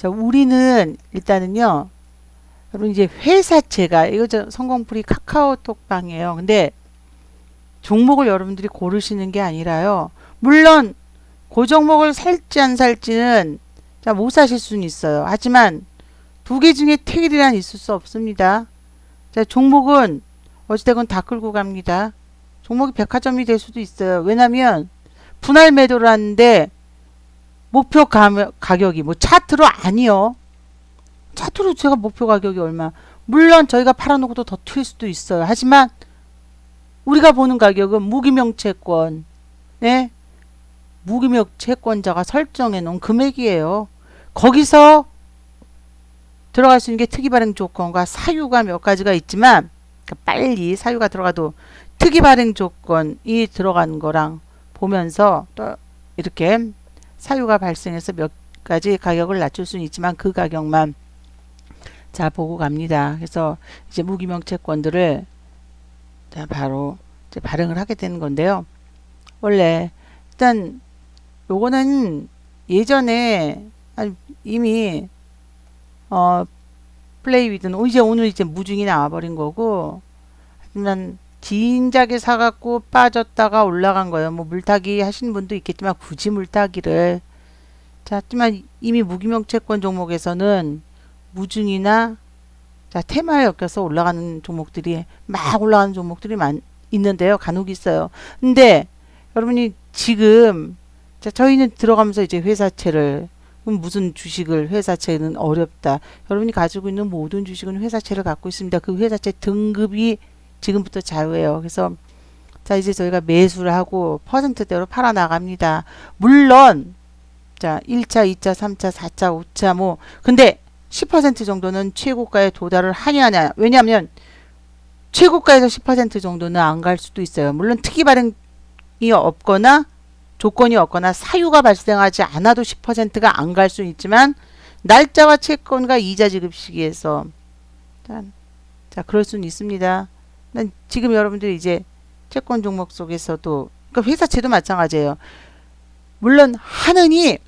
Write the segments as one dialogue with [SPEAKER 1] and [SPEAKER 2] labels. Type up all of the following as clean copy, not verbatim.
[SPEAKER 1] 자, 우리는 일단은요, 여러분 이제 회사채가 이거 저 성공풀이 카카오톡방이에요. 근데 종목을 여러분들이 고르시는 게 아니라요. 물론 그 종목을 살지 안 살지는 자, 못 사실 수는 있어요. 하지만 두 개 중에 택일이란 있을 수 없습니다. 자, 종목은 어찌되건 다 끌고 갑니다. 종목이 백화점이 될 수도 있어요. 왜냐면 분할 매도를 하는데 목표 가격이 뭐 차트로 아니요. 차트로 제가 목표 가격이 얼마. 물론 저희가 팔아놓고도 더 튈 수도 있어요. 하지만 우리가 보는 가격은 무기명 채권, 네? 무기명 채권자가 설정해 놓은 금액이에요. 거기서 들어갈 수 있는 게 특이발행 조건과 사유가 몇 가지가 있지만 빨리 사유가 들어가도 특이발행 조건이 들어간 거랑 보면서 또 이렇게 사유가 발생해서 몇 가지 가격을 낮출 수는 있지만 그 가격만 자 보고 갑니다. 그래서 이제 무기명 채권들을 자 바로 이제 발행을 하게 되는 건데요. 원래 일단 요거는 예전에 이미 플레이 위드는 이제 오늘 이제 무중이 나와버린 거고, 하지만 진작에 사갖고 빠졌다가 올라간 거예요. 뭐 물타기 하시는 분도 있겠지만 굳이 물타기를 자, 하지만 이미 무기명 채권 종목에서는 무중이나 자 테마에 엮여서 올라가는 종목들이 막 올라가는 종목들이 있는데요. 간혹 있어요. 근데 여러분이 지금 자 저희는 들어가면서 이제 회사채를 무슨 주식을 회사채는 어렵다. 여러분이 가지고 있는 모든 주식은 회사채를 갖고 있습니다. 그 회사채 등급이 지금부터 자유예요. 그래서 자 이제 저희가 매수를 하고 퍼센트대로 팔아 나갑니다. 물론 자 1차, 2차, 3차, 4차, 5차 뭐 근데 10% 정도는 최고가에 도달을 하냐. 왜냐하면 최고가에서 10% 정도는 안 갈 수도 있어요. 물론 특이 발행이 없거나 조건이 없거나 사유가 발생하지 않아도 10%가 안 갈 수 있지만 날짜와 채권과 이자 지급 시기에서 자 그럴 수는 있습니다. 지금 여러분들이 이제 채권 종목 속에서도 그러니까 회사채도 마찬가지예요. 물론 하느니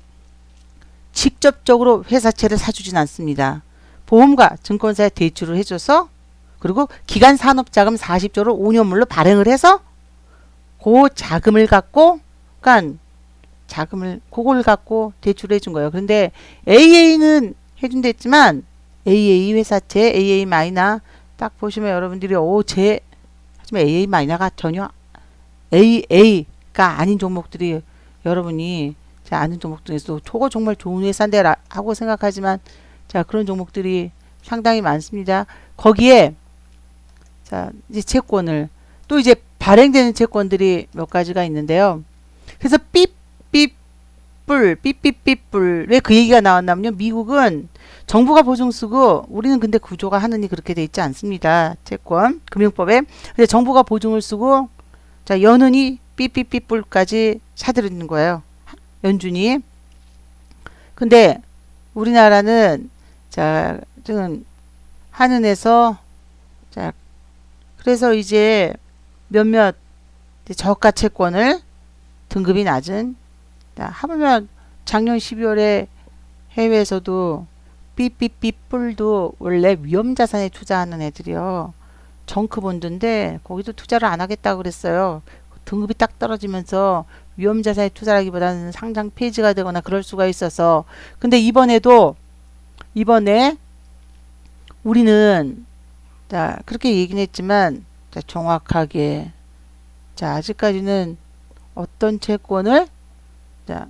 [SPEAKER 1] 직접적으로 회사채를 사주진 않습니다. 보험과 증권사에 대출을 해줘서 그리고 기간 산업자금 40조를 5년물로 발행을 해서 그 자금을 갖고 그러니까 자금을 그걸 갖고 대출을 해준 거예요. 그런데 AA는 해준다 했지만 AA 회사채 AA 마이너 딱 보시면 여러분들이 하지만 AA 마이너가 전혀 AA가 아닌 종목들이 여러분이 자 아는 종목들에서 저거 정말 좋은 회사인데 하고 생각하지만 자 그런 종목들이 상당히 많습니다. 거기에 자 이제 채권을 또 이제 발행되는 채권들이 몇 가지가 있는데요. 그래서 삐삐삐뿔 왜 그 얘기가 나왔냐면요. 미국은 정부가 보증 쓰고 우리는 근데 구조가 하느니 그렇게 돼 있지 않습니다. 채권 금융법에 근데 정부가 보증을 쓰고 자 연은이 삐삐삐뿔까지 사들이는 거예요. 연준이. 근데 우리나라는 자 지금 한은에서 자 그래서 이제 몇몇 저가 채권을 등급이 낮은 자 하물며 작년 12월에 해외에서도 삐삐삐뿔도 원래 위험자산에 투자하는 애들이요. 정크본드인데 거기도 투자를 안 하겠다고 그랬어요. 등급이 딱 떨어지면서 위험자산에 투자하기보다는 상장 폐지가 되거나 그럴 수가 있어서 근데 이번에 우리는 자 그렇게 얘기는 했지만 자 정확하게 자 아직까지는 어떤 채권을 자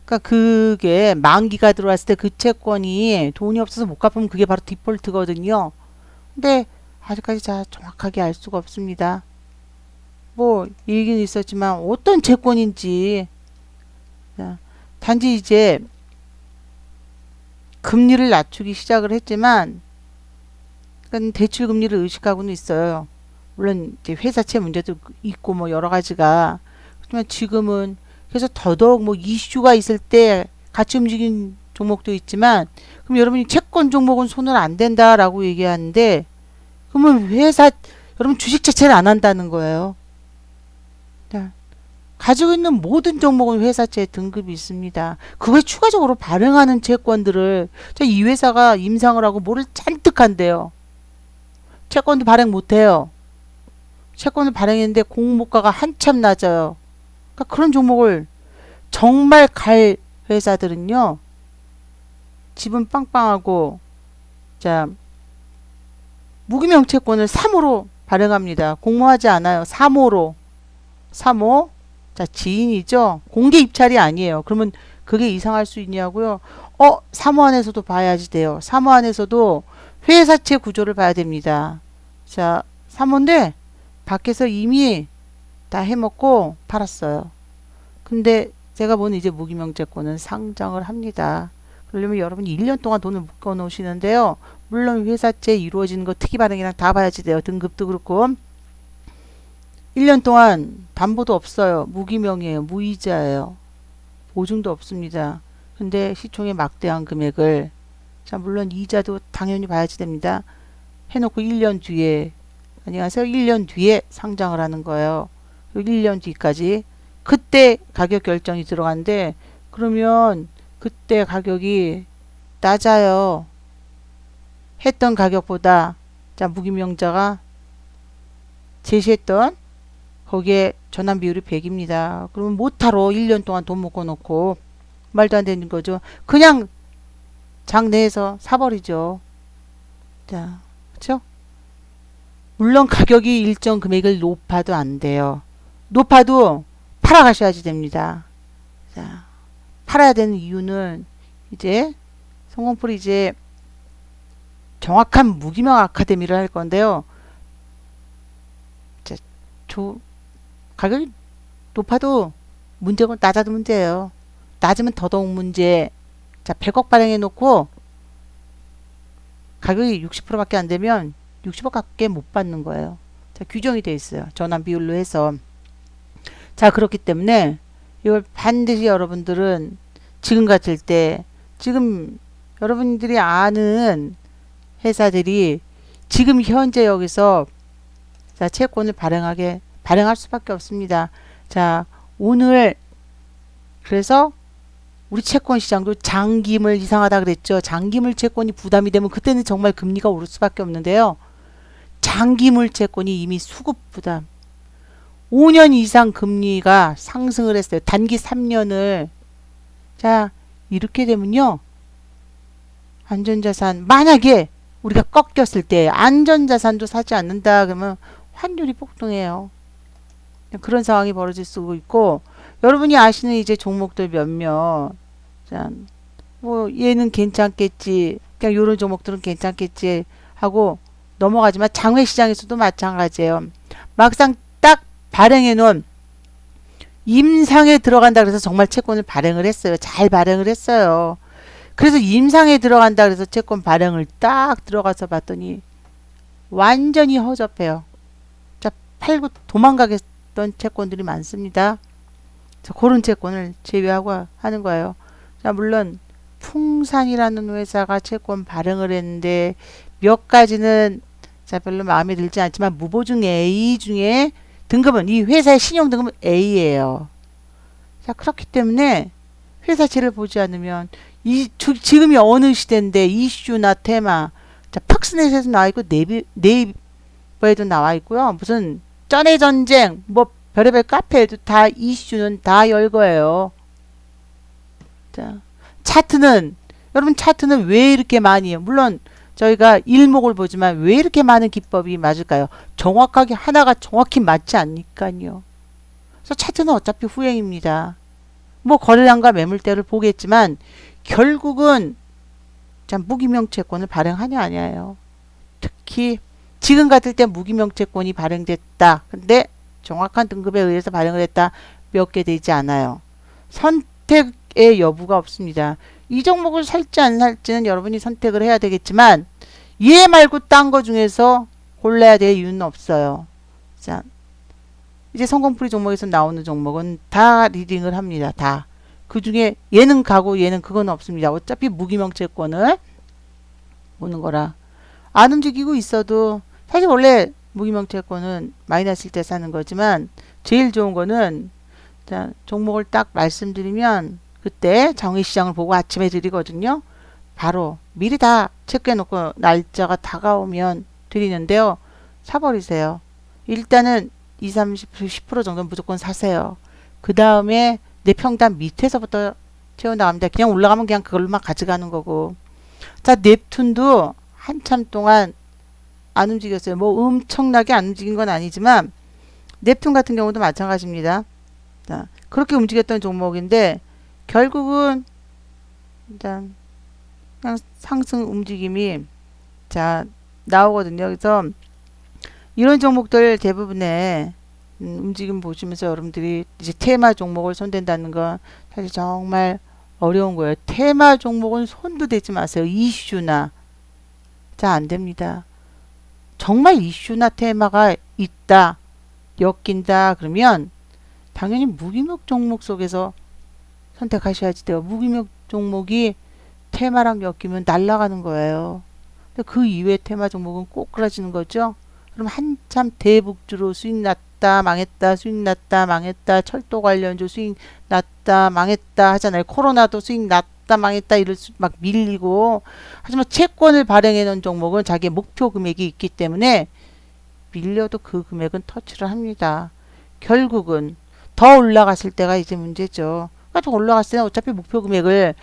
[SPEAKER 1] 그러니까 그게 만기가 들어왔을 때 그 채권이 돈이 없어서 못 갚으면 그게 바로 디폴트거든요. 근데 아직까지 자 정확하게 알 수가 없습니다. 뭐 얘기는 있었지만 어떤 채권인지 자, 단지 이제 금리를 낮추기 시작을 했지만 그러니까 대출 금리를 의식하고는 있어요. 물론 이제 회사채 문제도 있고 뭐 여러 가지가 그렇지만 지금은 그래서 더더욱 뭐 이슈가 있을 때 같이 움직이는 종목도 있지만 그럼 여러분이 채권 종목은 손을 안 댄다라고 얘기하는데 그러면 여러분 주식 자체를 안 한다는 거예요. 자, 가지고 있는 모든 종목은 회사채 등급이 있습니다. 그거에 추가적으로 발행하는 채권들을 이 회사가 임상을 하고 뭐를 잔뜩 한대요. 채권도 발행 못해요. 채권을 발행했는데 공모가가 한참 낮아요. 그러니까 그런 종목을 정말 갈 회사들은요. 지분 빵빵하고 자 무기명 채권을 3호로 발행합니다. 공모하지 않아요. 3호로. 3호. 자, 지인이죠. 공개 입찰이 아니에요. 그러면 그게 이상할 수 있냐고요? 3호 안에서도 봐야지 돼요. 3호 안에서도 회사채 구조를 봐야 됩니다. 자, 3호인데 밖에서 이미 다 해먹고 팔았어요. 근데 제가 보는 이제 무기명채권은 상장을 합니다. 그러려면 여러분이 1년 동안 돈을 묶어 놓으시는데요. 물론 회사채 이루어지는 거 특이 발행이랑 다 봐야지 돼요. 등급도 그렇고. 1년 동안 담보도 없어요. 무기명이에요. 무이자예요. 보증도 없습니다. 근데 시총의 막대한 금액을 자 물론 이자도 당연히 봐야지 됩니다. 해놓고 1년 뒤에 안녕하세요. 1년 뒤에 상장을 하는 거예요. 1년 뒤까지 그때 가격 결정이 들어간대. 그러면 그때 가격이 낮아요. 했던 가격보다 자 무기명자가 제시했던 거기에 전환 비율이 100입니다. 그러면 못하러 1년 동안 돈 묶어 놓고 말도 안 되는 거죠. 그냥 장내에서 사버리죠. 자, 그렇죠? 물론 가격이 일정 금액을 높아도 안 돼요. 높아도 팔아가셔야지 됩니다. 자, 팔아야 되는 이유는 이제 성공풀이 이제 정확한 무기명 아카데미를 할 건데요. 자, 가격이 높아도 문제고 낮아도 문제예요. 낮으면 더더욱 문제. 자, 100억 발행해 놓고 가격이 60%밖에 안 되면 60억밖에 못 받는 거예요. 자, 규정이 되어 있어요. 전환 비율로 해서. 자, 그렇기 때문에 이걸 반드시 여러분들은 지금 같을 때 지금 여러분들이 아는 회사들이 지금 현재 여기서 자, 채권을 발행할 수밖에 없습니다. 자, 오늘 그래서 우리 채권 시장도 장기물 이상하다 그랬죠. 장기물 채권이 부담이 되면 그때는 정말 금리가 오를 수밖에 없는데요. 장기물 채권이 이미 수급 부담 5년 이상 금리가 상승을 했어요. 단기 3년을 자 이렇게 되면요. 안전자산 만약에 우리가 꺾였을 때 안전자산도 사지 않는다 그러면 환율이 폭등해요. 그런 상황이 벌어질 수 있고 여러분이 아시는 이제 종목들 몇몇 자, 뭐 얘는 괜찮겠지 그냥 요런 종목들은 괜찮겠지 하고 넘어가지만 장외시장에서도 마찬가지예요. 막상 딱 발행해 놓은 임상에 들어간다 그래서 정말 채권을 발행을 했어요. 잘 발행을 했어요. 그래서 임상에 들어간다 그래서 채권 발행을 딱 들어가서 봤더니 완전히 허접해요. 자, 팔고 도망가겠던 채권들이 많습니다. 자, 그런 채권을 제외하고 하는 거예요. 자, 물론 풍산이라는 회사가 채권 발행을 했는데 몇 가지는 자 별로 마음에 들지 않지만 무보증 A 중에 등급은 이 회사의 신용 등급은 A예요. 자, 그렇기 때문에 회사채를 보지 않으면 지금이 어느 시대인데 이슈나 테마 자 팍스넷에도 나와 있고 네이버에도 나와 있고요. 무슨 쩐의 전쟁 뭐 별의별 카페에도 다 이슈는 다 열 거예요. 자, 차트는 여러분 차트는 왜 이렇게 많이 해요? 물론 저희가 일목을 보지만 왜 이렇게 많은 기법이 맞을까요? 정확하게 하나가 정확히 맞지 않니까요. 그래서 차트는 어차피 후행입니다. 뭐 거래량과 매물대를 보겠지만 결국은 자 무기명 채권을 발행하냐 아니에요. 특히 지금 같을 때 무기명 채권이 발행됐다. 근데 정확한 등급에 의해서 발행을 했다. 몇 개 되지 않아요. 선택의 여부가 없습니다. 이 종목을 살지 안 살지는 여러분이 선택을 해야 되겠지만 얘 말고 딴 거 중에서 골라야 될 이유는 없어요. 자, 이제 성공풀이 종목에서 나오는 종목은 다 리딩을 합니다. 다. 그 중에 얘는 가고 얘는 그건 없습니다. 어차피 무기명 채권을 보는 거라. 안 움직이고 있어도 사실 원래 무기명 채권은 많이 났을 때 사는 거지만 제일 좋은 거는 자, 종목을 딱 말씀드리면 그때 정의시장을 보고 아침에 드리거든요. 바로 미리 다 체크해 놓고 날짜가 다가오면 드리는데요. 사버리세요. 일단은 20, 30, 10% 정도는 무조건 사세요. 그 다음에 내 평단 밑에서부터 채워나갑니다. 그냥 올라가면 그냥 그걸로만 가져가는 거고. 자, 넵툰도 한참 동안 안 움직였어요. 뭐 엄청나게 안 움직인 건 아니지만 넵툰 같은 경우도 마찬가지입니다. 자, 그렇게 움직였던 종목인데 결국은 일단 그냥 상승 움직임이 자 나오거든요. 그래서 이런 종목들 대부분의 움직임 보시면서 여러분들이 이제 테마 종목을 손댄다는 건 사실 정말 어려운 거예요. 테마 종목은 손도 대지 마세요. 이슈나 자 안 됩니다. 정말 이슈나 테마가 있다, 엮인다 그러면 당연히 무기명 종목 속에서 선택하셔야지 돼요. 무기명 종목이 테마랑 엮이면 날아가는 거예요. 근데 그 이외의 테마 종목은 꼬꾸라지는 거죠. 그럼 한참 대북주로 수익 났다 망했다 수익 났다 망했다 철도 관련주 수익 났다 망했다 하잖아요. 코로나도 수익 났다 망했다 이럴 수 막 밀리고 하지만 채권을 발행해 놓은 종목은 자기의 목표 금액이 있기 때문에 밀려도 그 금액은 터치를 합니다. 결국은 더 올라갔을 때가 이제 문제죠. 그러니까 더 올라갔을 때는 어차피 목표 금액을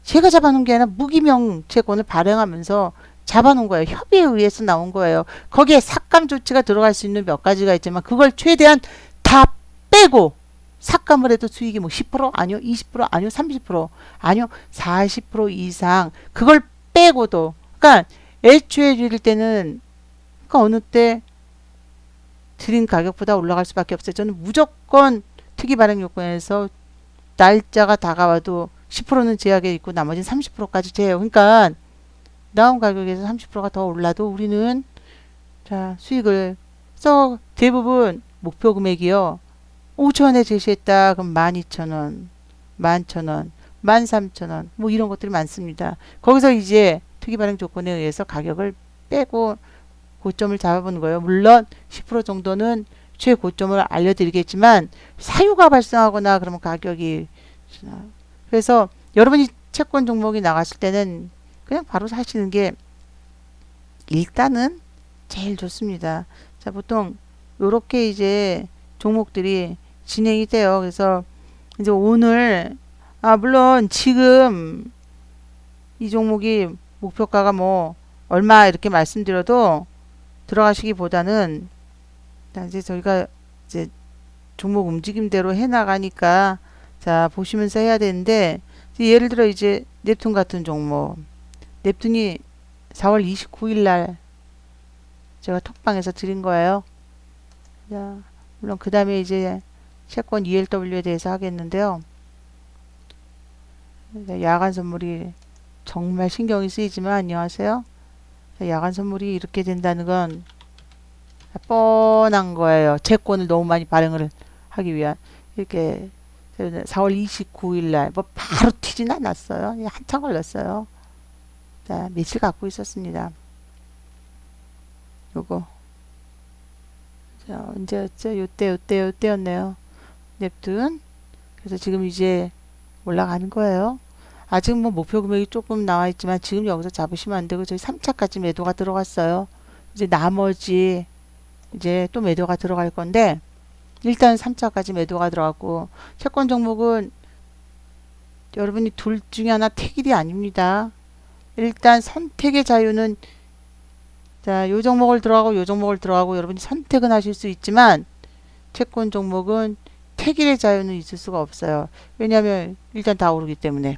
[SPEAKER 1] 제가 잡아놓은 게 아니라 무기명 채권을 발행하면서 잡아놓은 거예요. 협의에 의해서 나온 거예요. 거기에 삭감 조치가 들어갈 수 있는 몇 가지가 있지만 그걸 최대한 다 빼고 삭감을 해도 수익이 뭐 10% 아니요 20% 아니요 30% 아니요 40% 이상 그걸 빼고도 그러니까 애초에 드릴 때는 그러니까 어느 때 드린 가격보다 올라갈 수밖에 없어요. 저는 무조건 특이 발행 요건에서 날짜가 다가와도 10%는 제약에 있고 나머지는 30%까지 제요. 그러니까 나온 가격에서 30%가 더 올라도 우리는 자 수익을 써 대부분 목표 금액이요. 5천원에 제시했다. 그럼 12,000원, 11,000원, 13,000원 뭐 이런 것들이 많습니다. 거기서 이제 특이 발행 조건에 의해서 가격을 빼고 고점을 잡아보는 거예요. 물론 10% 정도는 최고점을 알려드리겠지만 사유가 발생하거나 그러면 가격이 그래서 여러분이 채권 종목이 나갔을 때는 그냥 바로 사시는 게 일단은 제일 좋습니다. 자, 보통 요렇게 이제 종목들이 진행이 돼요. 그래서 이제 오늘 물론 지금 이 종목이 목표가가 뭐 얼마 이렇게 말씀드려도 들어가시기보다는 이제 저희가 이제 종목 움직임대로 해 나가니까 자 보시면서 해야 되는데 예를 들어 이제 넵툰 같은 종목 넵툰이 4월 29일 날 제가 톡방에서 드린 거예요. 자, 물론 그 다음에 이제 채권 ELW에 대해서 하겠는데요. 야간 선물이 정말 신경이 쓰이지만 안녕하세요. 야간 선물이 이렇게 된다는 건 뻔한 거예요. 채권을 너무 많이 발행을 하기 위한 이렇게 4월 29일 날 뭐 바로 튀진 않았어요. 한참 걸렸어요. 자, 며칠 갖고 있었습니다. 요거 자, 언제였죠? 요때였네요. 넵툰. 그래서 지금 이제 올라가는 거예요. 아직 뭐 목표 금액이 조금 나와 있지만 지금 여기서 잡으시면 안 되고 저희 3차까지 매도가 들어갔어요. 이제 나머지 이제 또 매도가 들어갈 건데 일단 3차까지 매도가 들어갔고 채권 종목은 여러분이 둘 중에 하나 택일이 아닙니다. 일단 선택의 자유는 자, 요 종목을 들어가고 요 종목을 들어가고 여러분이 선택은 하실 수 있지만 채권 종목은 택일의 자유는 있을 수가 없어요. 왜냐하면 일단 다 오르기 때문에.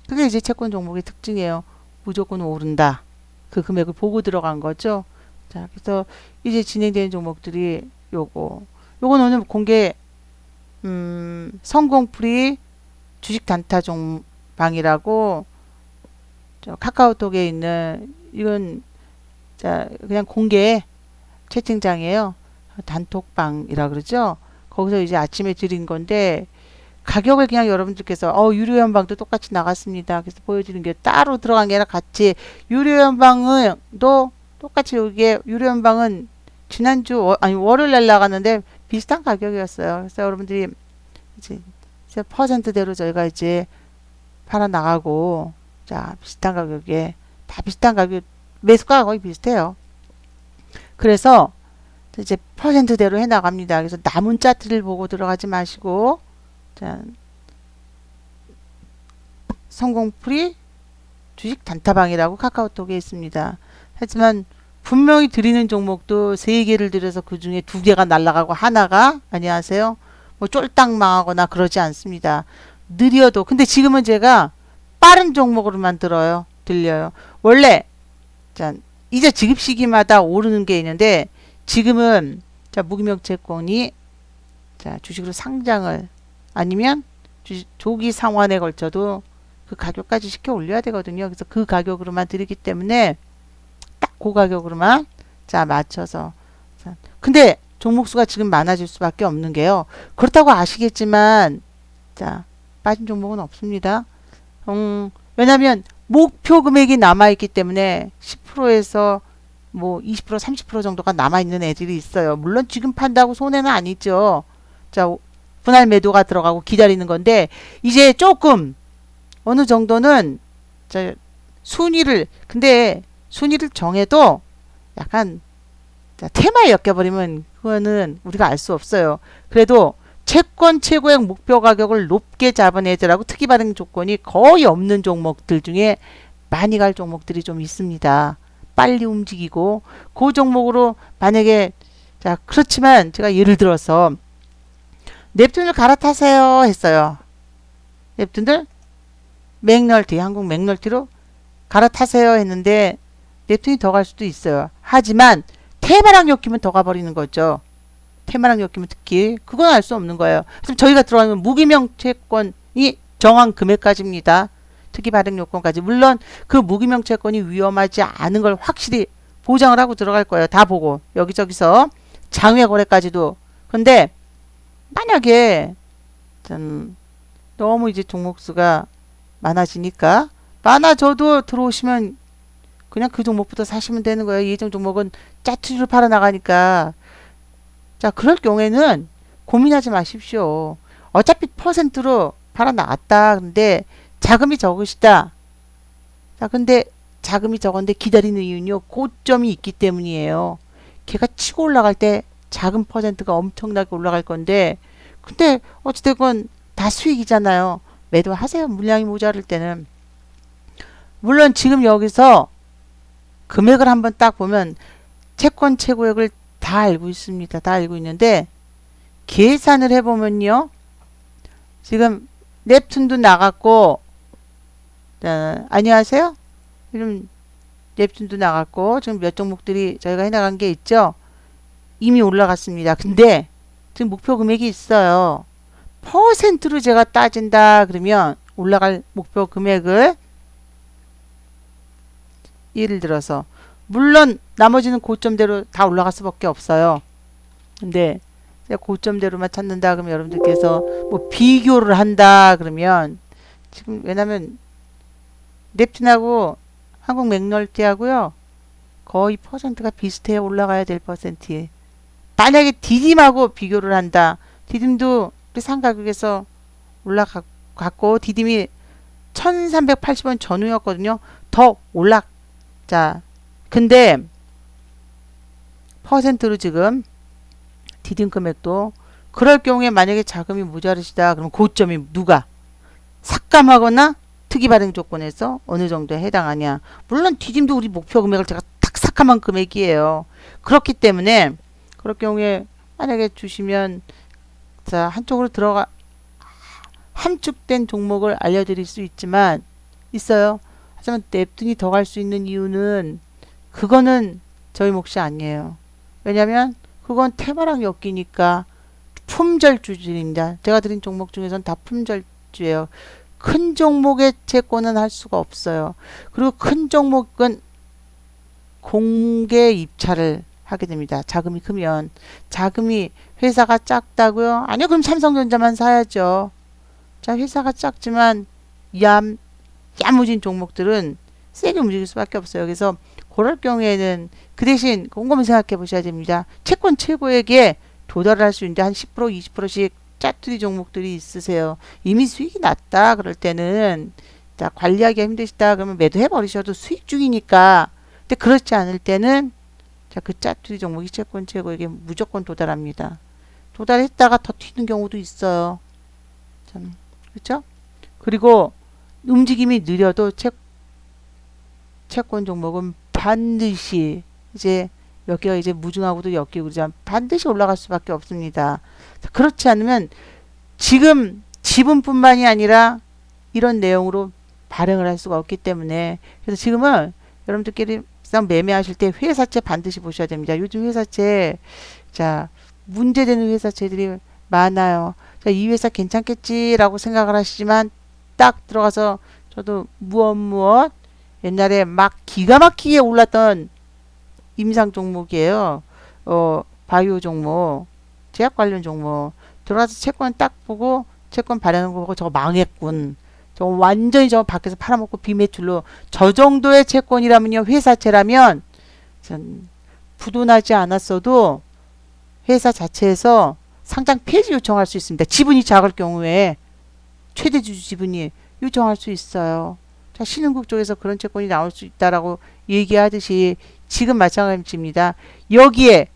[SPEAKER 1] 그게 이제 채권 종목의 특징이에요. 무조건 오른다. 그 금액을 보고 들어간 거죠. 자, 그래서 이제 진행되는 종목들이 요건 오늘 공개 성공프리 주식 단타 종방이라고 카카오톡에 있는 이건 자 그냥 공개 채팅장이에요. 단톡방이라 그러죠. 거기서 이제 아침에 드린 건데 가격을 그냥 여러분들께서 유료연방도 똑같이 나갔습니다. 그래서 보여드리는 게 따로 들어간 게 아니라 같이 유료연방은 또 똑같이 여기에 유료연방은 지난주 아니 월요일 날 나갔는데 비슷한 가격이었어요. 그래서 여러분들이 이제 퍼센트대로 저희가 이제 팔아 나가고, 자, 비슷한 가격에, 다 비슷한 가격, 매수가가 거의 비슷해요. 그래서 이제 퍼센트대로 해 나갑니다. 그래서 남은 차트를 보고 들어가지 마시고, 자, 성공풀이 주식 단타방이라고 카카오톡에 있습니다. 하지만 분명히 드리는 종목도 3개를 들여서 그 중에 2개가 날아가고 하나가, 안녕하세요, 뭐 쫄딱 망하거나 그러지 않습니다. 느려도. 근데 지금은 제가 빠른 종목으로만 들려요. 원래, 자, 이제 지급 시기마다 오르는 게 있는데, 지금은, 자, 무기명 채권이, 자, 주식으로 상장을, 아니면 조기 상환에 걸쳐도 그 가격까지 시켜 올려야 되거든요. 그래서 그 가격으로만 드리기 때문에, 딱 그 가격으로만, 자, 맞춰서. 자, 근데 종목수가 지금 많아질 수밖에 없는 게요. 그렇다고 아시겠지만, 자, 빠진 종목은 없습니다. 왜냐면 목표 금액이 남아있기 때문에 10%에서 뭐 20%, 30% 정도가 남아있는 애들이 있어요. 물론 지금 판다고 손해는 아니죠. 자, 분할 매도가 들어가고 기다리는 건데, 이제 조금 어느 정도는, 자, 근데 순위를 정해도 약간, 자, 테마에 엮여버리면 그거는 우리가 알 수 없어요. 그래도 채권 최고액 목표 가격을 높게 잡은 애들하고 특이 발행 조건이 거의 없는 종목들 중에 많이 갈 종목들이 좀 있습니다. 빨리 움직이고, 그 종목으로 만약에, 자, 그렇지만 제가 예를 들어서 넵튠을 갈아타세요 했어요. 넵튠들 맥널티, 한국 맥널티로 갈아타세요 했는데 넵튠이 더 갈 수도 있어요. 하지만 테마랑 엮이면 더 가버리는 거죠. 테마랑 엮이면 특히 그건 알 수 없는 거예요. 그럼 저희가 들어가면 무기명 채권이 정한 금액까지입니다. 특이 발행 요건까지. 물론 그 무기명 채권이 위험하지 않은 걸 확실히 보장을 하고 들어갈 거예요. 다 보고 여기저기서 장외 거래까지도. 근데 만약에 너무 이제 종목수가 많아지니까, 많아져도 들어오시면 그냥 그 종목부터 사시면 되는 거예요. 예정 종목은 짜투리로 팔아 나가니까. 자, 그럴 경우에는 고민하지 마십시오. 어차피 퍼센트로 팔아 나갔다. 근데 자금이 적으시다. 자, 근데 자금이 적은데 기다리는 이유는요, 고점이 있기 때문이에요. 걔가 치고 올라갈 때 작은 퍼센트가 엄청나게 올라갈 건데, 근데 어찌됐건 다 수익이잖아요. 매도하세요. 물량이 모자랄 때는. 물론 지금 여기서 금액을 한번 딱 보면 채권 최고액을 다 알고 있습니다. 다 알고 있는데 계산을 해보면요, 지금 넵튠도 나갔고, 안녕하세요. 지금 넵튠도 나갔고, 지금 몇 종목들이 저희가 해나간 게 있죠. 이미 올라갔습니다. 근데 지금 목표 금액이 있어요. 퍼센트로 제가 따진다 그러면 올라갈 목표 금액을, 예를 들어서 물론 나머지는 고점대로 다 올라갈 수밖에 없어요. 근데 고점대로만 찾는다 그러면 여러분들께서 뭐 비교를 한다 그러면, 지금 왜냐면 넵튠하고 한국 맥널티하고요 거의 퍼센트가 비슷해요. 올라가야 될 퍼센트. 만약에 디딤하고 비교를 한다. 디딤도 우리 상가격에서 올라갔고, 디딤이 1380원 전후였거든요. 더 자, 근데 퍼센트로 지금 디딤 금액도, 그럴 경우에 만약에 자금이 모자르시다 그러면 고점이 누가 삭감하거나 특이 발행 조건에서 어느 정도에 해당하냐. 물론 디딤도 우리 목표 금액을 제가 딱 삭감한 금액이에요. 그렇기 때문에 그럴 경우에 만약에 주시면, 자, 한쪽으로 들어가 함축된 종목을 알려드릴 수 있어요. 하지만 넵튠이 더 갈 수 있는 이유는, 그거는 저희 몫이 아니에요. 왜냐면 그건 테마랑 엮이니까 품절주들입니다. 제가 드린 종목 중에서는 다 품절주예요. 큰 종목의 채권은 할 수가 없어요. 그리고 큰 종목은 공개 입찰을 하게 됩니다. 자금이 크면. 자금이, 회사가 작다고요? 아니요. 그럼 삼성전자만 사야죠. 자, 회사가 작지만 야무진 종목들은 세게 움직일 수밖에 없어요. 그래서 그럴 경우에는 그 대신 곰곰이 생각해 보셔야 됩니다. 채권 최고액에 도달할 수 있는데 한 10%, 20%씩 짜투리 종목들이 있으세요. 이미 수익이 났다 그럴 때는 자, 관리하기가 힘드시다 그러면 매도해 버리셔도 수익 중이니까. 근데 그렇지 않을 때는 자, 그 짜투리 종목이 채권 최고에게 무조건 도달합니다. 도달했다가 더 튀는 경우도 있어요. 참, 그렇죠? 그리고 움직임이 느려도 채권 종목은 반드시 이제 여기가 이제 무증하고도 엮이고 그러지만 반드시 올라갈 수밖에 없습니다. 그렇지 않으면 지금 지분뿐만이 아니라 이런 내용으로 발행을 할 수가 없기 때문에 그래서 지금은 여러분들끼리 매매하실 때 회사채 반드시 보셔야 됩니다. 요즘 회사채 자 문제되는 회사채들이 많아요. 자, 이 회사 괜찮겠지라고 생각을 하시지만 딱 들어가서 저도 무엇 옛날에 막 기가 막히게 올랐던 임상 종목이에요. 바이오 종목, 제약 관련 종목 들어가서 채권 딱 보고 채권 발행한 거 보고 저거 망했군. 저 완전히 저 밖에서 팔아먹고 비매출로 저 정도의 채권이라면요 회사채라면 부도나지 않았어도 회사 자체에서 상장 폐지 요청할 수 있습니다. 지분이 작을 경우에 최대 주주 지분이 요청할 수 있어요. 자, 신흥국 쪽에서 그런 채권이 나올 수 있다라고 얘기하듯이 지금 마찬가지입니다. 여기에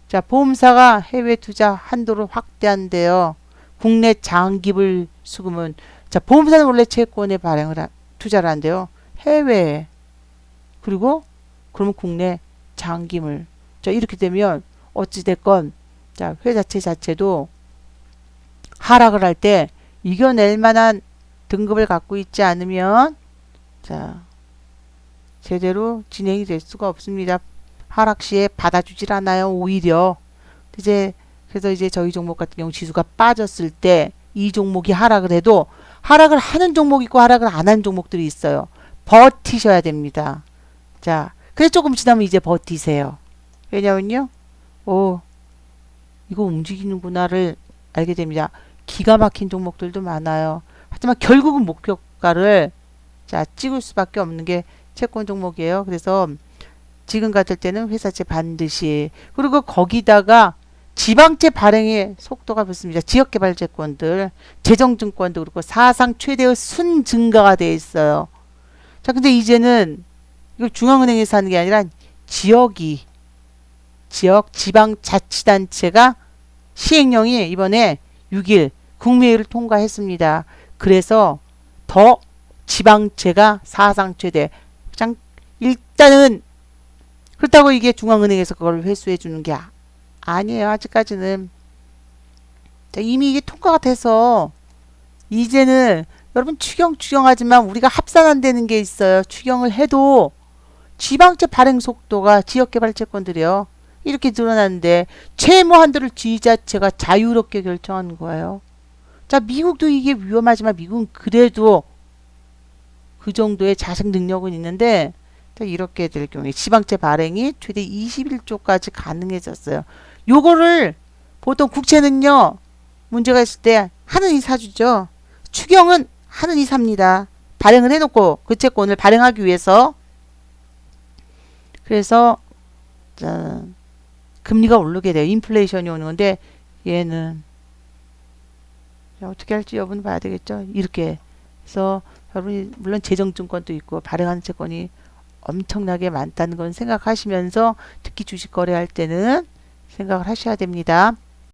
[SPEAKER 1] 자 보험사가 해외 투자 한도를 확대한대요. 국내 장기불 수금은 자 보험사는 원래 채권에 투자를 한대요. 해외에 그리고 그러면 국내 장기물 자 이렇게 되면 어찌됐건 자 회사채 자체도 하락을 할 때 이겨낼 만한 등급을 갖고 있지 않으면 자 제대로 진행이 될 수가 없습니다. 하락 시에 받아주질 않아요. 오히려 그래서 이제 저희 종목 같은 경우 지수가 빠졌을 때 이 종목이 하락을 해도 하락을 하는 종목이 있고 하락을 안 하는 종목들이 있어요. 버티셔야 됩니다. 자, 그래 조금 지나면 이제 버티세요. 왜냐면요. 이거 움직이는구나를 알게 됩니다. 기가 막힌 종목들도 많아요. 하지만 결국은 목표가를 자 찍을 수밖에 없는 게 채권 종목이에요. 그래서 지금 같을 때는 회사채 반드시 그리고 거기다가 지방채 발행의 속도가 붙습니다. 지역개발채권들, 재정증권도 그렇고 사상 최대의 순증가가 돼 있어요. 자, 근데 이제는 이거 중앙은행에서 하는 게 아니라 지역 지방자치단체가 시행령이 이번에 6일 국무회의를 통과했습니다. 그래서 더 지방채가 사상 최대. 일단은 그렇다고 이게 중앙은행에서 그걸 회수해 주는 게 아니에요. 아직까지는. 자, 이미 이게 통과가 돼서 이제는 여러분 추경하지만 우리가 합산한다는 게 있어요. 추경을 해도 지방채 발행 속도가 지역개발채권들이요. 이렇게 늘어났는데 채무 한도를 지자체가 자유롭게 결정하는 거예요. 자, 미국도 이게 위험하지만 미국은 그래도 그 정도의 자생 능력은 있는데 자, 이렇게 될 경우에 지방채 발행이 최대 21조까지 가능해졌어요. 요거를 보통 국채는요. 문제가 있을 때 하느니 사주죠. 추경은 하느니 삽니다. 발행을 해놓고 그 채권을 발행하기 위해서 그래서 자, 금리가 오르게 돼요. 인플레이션이 오는 건데 얘는 자, 어떻게 할지 여러분 봐야 되겠죠. 이렇게 해서 여러분이 물론 재정증권도 있고 발행하는 채권이 엄청나게 많다는 건 생각하시면서 특히 주식 거래할 때는 생각을 하셔야 됩니다.